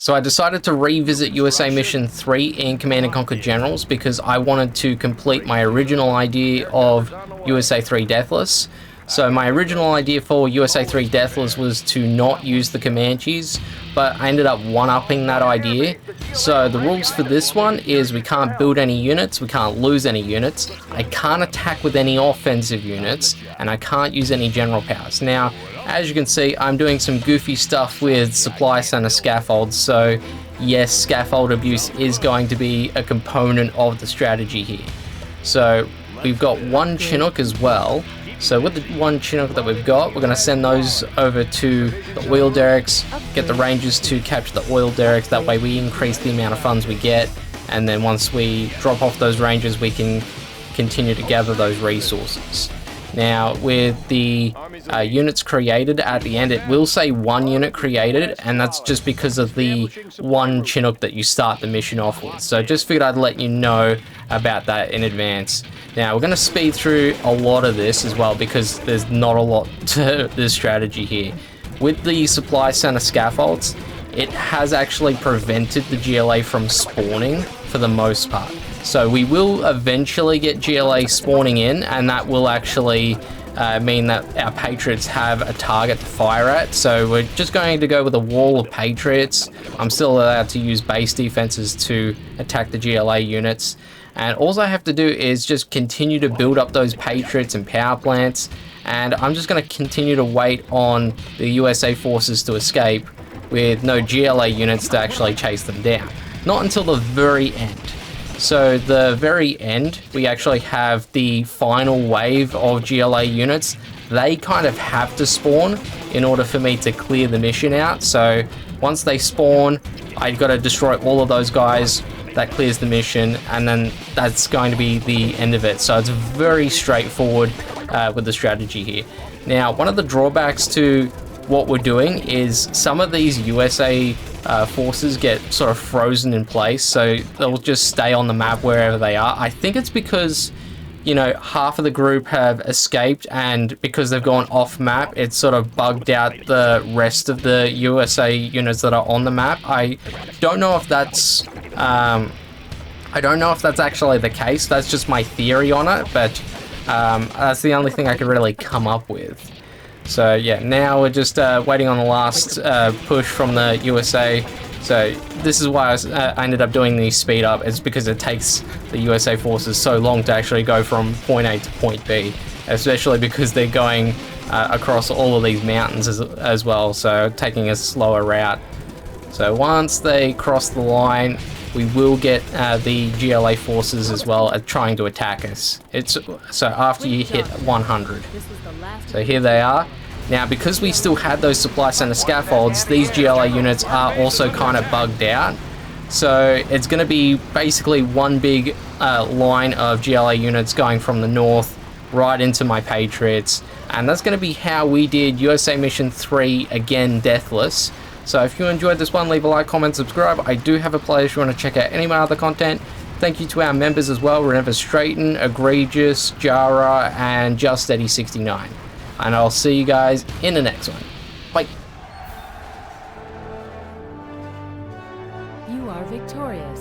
So I decided to revisit USA Mission 3 in Command & Conquer Generals because I wanted to complete my original idea of USA 3 Deathless. So my original idea for USA 3 Deathless was to not use the Comanches, but I ended up one-upping that idea. So the rules for this one is we can't build any units, we can't lose any units, I can't attack with any offensive units, and I can't use any general powers. Now, as you can see, I'm doing some goofy stuff with supply center scaffolds, so yes, scaffold abuse is going to be a component of the strategy here. So we've got one Chinook as well. So with the one Chinook that we've got, we're going to send those over to the oil derricks, get the Rangers to capture the oil derricks, that way we increase the amount of funds we get, and then once we drop off those Rangers, we can continue to gather those resources. Now, with the units created at the end, it will say 1 unit created, and that's just because of the one Chinook that you start the mission off with. So just figured I'd let you know about that in advance. Now, we're going to speed through a lot of this as well because there's not a lot to this strategy here. With the supply center scaffolds, it has actually prevented the GLA from spawning for the most part. So we will eventually get GLA spawning in, and that will actually mean that our Patriots have a target to fire at. So we're just going to go with a wall of Patriots. I'm still allowed to use base defenses to attack the GLA units. And all I have to do is just continue to build up those Patriots and power plants. And I'm just going to continue to wait on the USA forces to escape with no GLA units to actually chase them down. Not until the very end. So the very end, we actually have the final wave of GLA units. They kind of have to spawn in order for me to clear the mission out. So once they spawn, I've got to destroy all of those guys. That clears the mission, and then that's going to be the end of it. So it's very straightforward with the strategy here. Now, one of the drawbacks to what we're doing is some of these USA forces get sort of frozen in place, so they'll just stay on the map wherever they are. I think it's because, you know, half of the group have escaped, and because they've gone off map, it's sort of bugged out the rest of the USA units that are on the map. I don't know if that's actually the case. That's just my theory on it, but that's the only thing I could really come up with. So yeah, now we're just waiting on the last push from the USA. So this is why I ended up doing the speed up. It's because it takes the USA forces so long to actually go from point A to point B, especially because they're going across all of these mountains as well, so taking a slower route. So once they cross the line, we will get the GLA forces as well trying to attack us. So after you hit 100. So here they are. Now, because we still had those supply center scaffolds, these GLA units are also kind of bugged out. So it's going to be basically one big line of GLA units going from the north right into my Patriots. And that's going to be how we did USA Mission 3, again, Deathless. So if you enjoyed this one, leave a like, comment, subscribe. I do have a playlist if you want to check out any of my other content. Thank you to our members as well. Remember Straighten, Egregious, Jara, and Just Eddie 69. And I'll see you guys in the next one. Bye. You are victorious.